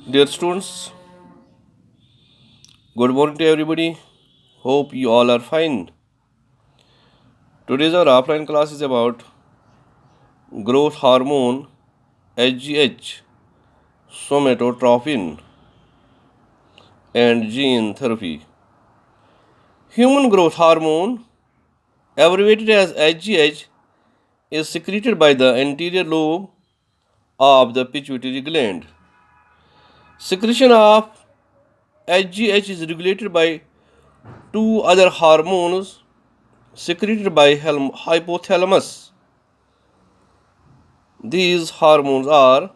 Dear students, good morning to everybody. Hope you all are fine. Today's our offline class is about growth hormone HGH, somatotropin, and gene therapy. Human growth hormone, abbreviated as HGH, is secreted by the anterior lobe of the pituitary gland. Secretion of HGH is regulated by two other hormones secreted by hypothalamus. These hormones are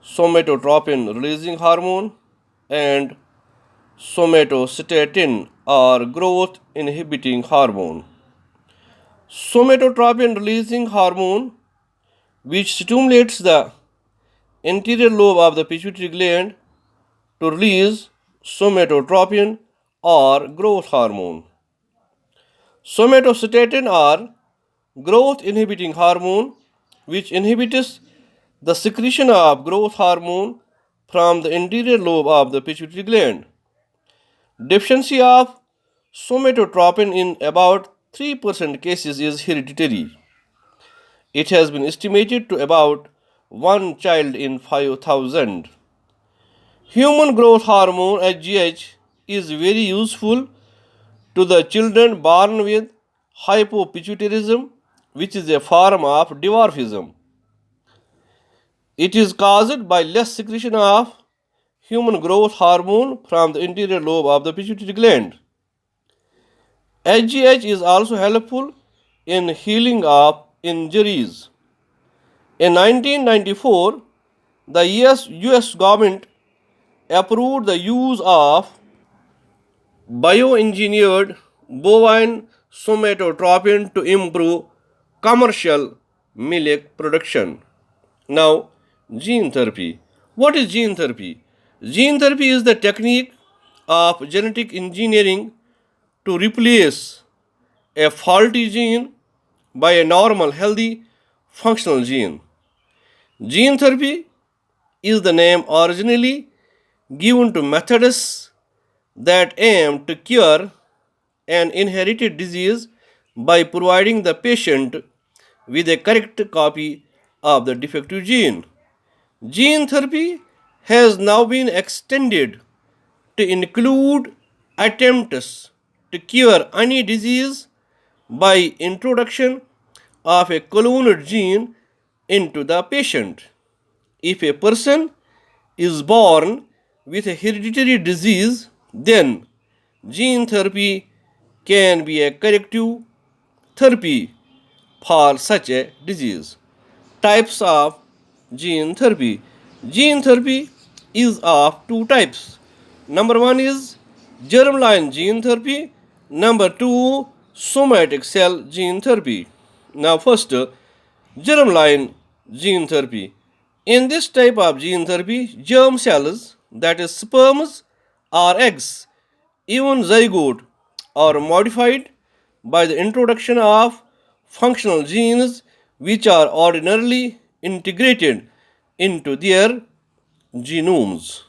somatotropin releasing hormone and somatostatin or growth inhibiting hormone. Somatotropin releasing hormone, which stimulates the anterior lobe of the pituitary gland to release somatotropin or growth hormone. Somatostatin or growth inhibiting hormone, which inhibits the secretion of growth hormone from the anterior lobe of the pituitary gland. Deficiency of somatotropin in about 3% cases is hereditary. It has been estimated to about one child in 5,000. Human growth hormone HGH is very useful to the children born with hypopituitarism, which is a form of dwarfism. It is caused by less secretion of human growth hormone from the anterior lobe of the pituitary gland. HGH is also helpful in healing of injuries. In 1994, the US government approved the use of bioengineered bovine somatotropin to improve commercial milk production. Now, gene therapy. What is gene therapy? Gene therapy is the technique of genetic engineering to replace a faulty gene by a normal, healthy, functional gene. Gene therapy is the name originally given to methods that aim to cure an inherited disease by providing the patient with a correct copy of the defective gene. Gene therapy has now been extended to include attempts to cure any disease by introduction of a cloned gene into the patient. If a person is born with a hereditary disease, then gene therapy can be a corrective therapy for such a disease. Types of gene therapy. Gene therapy is of two types. Number one is germline gene therapy. Number two, somatic cell gene therapy. Now, first, germline gene therapy. In this type of gene therapy, germ cells, that is, sperms or eggs, even zygote, are modified by the introduction of functional genes which are ordinarily integrated into their genomes.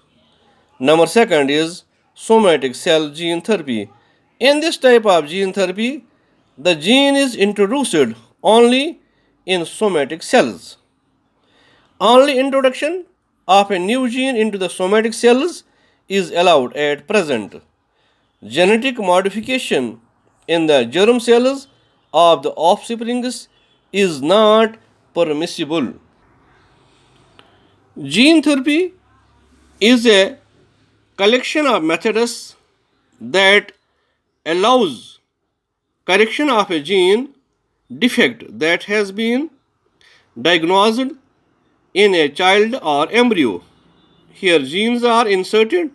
Number second is somatic cell gene therapy. In this type of gene therapy, the gene is introduced only in somatic cells. Only introduction of a new gene into the somatic cells is allowed at present. Genetic modification in the germ cells of the offsprings is not permissible. Gene therapy is a collection of methods that allows correction of a gene defect that has been diagnosed in a child or embryo. Here, genes are inserted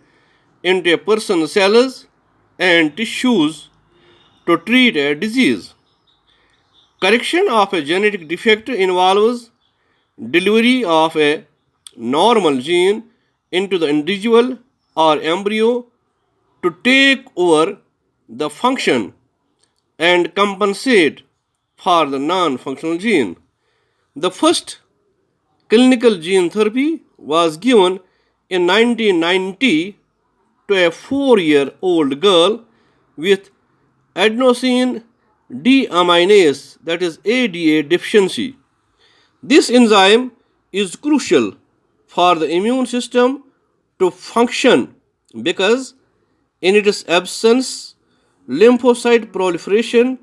into a person's cells and tissues to treat a disease. Correction of a genetic defect involves delivery of a normal gene into the individual or embryo to take over the function and compensate for the non functional gene. The first clinical gene therapy was given in 1990 to a 4-year-old girl with adenosine deaminase, that is ADA deficiency. This enzyme is crucial for the immune system to function because in its absence, lymphocyte proliferation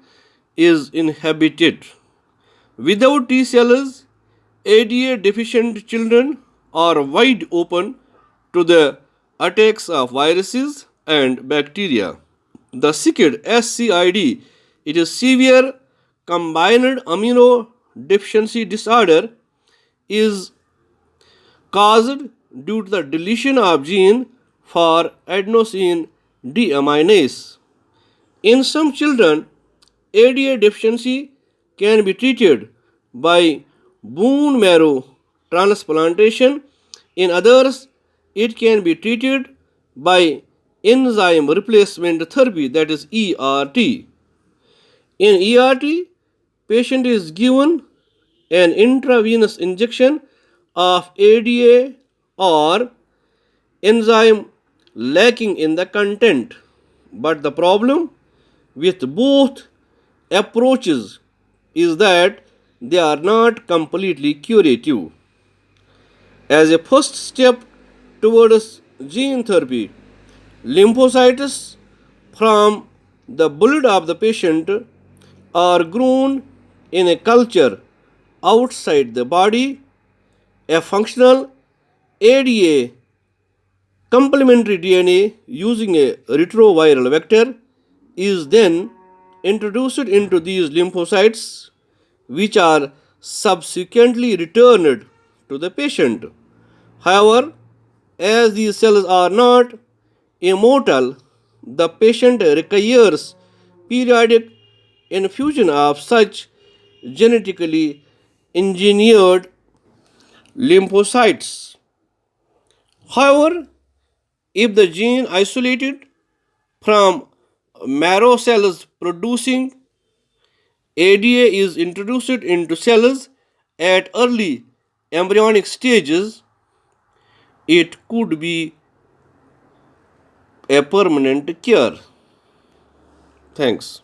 is inhibited. Without T cells, ADA deficient children are wide open to the attacks of viruses and bacteria. The SCID, it is severe combined amino deficiency disorder, is caused due to the deletion of gene for adenosine deaminase. In some children, ADA deficiency can be treated by bone marrow transplantation. In others, it can be treated by enzyme replacement therapy, that is ERT. In ERT, patient is given an intravenous injection of ADA or enzyme lacking in the content. But the problem with both approaches is that they are not completely curative. As a first step towards gene therapy, lymphocytes from the blood of the patient are grown in a culture outside the body. A functional ADA complementary DNA using a retroviral vector is then introduced into these lymphocytes, which are subsequently returned to the patient. However, as these cells are not immortal, the patient requires periodic infusion of such genetically engineered lymphocytes. However, if the gene isolated from marrow cells producing ADA is introduced into cells at early embryonic stages, it could be a permanent cure. Thanks.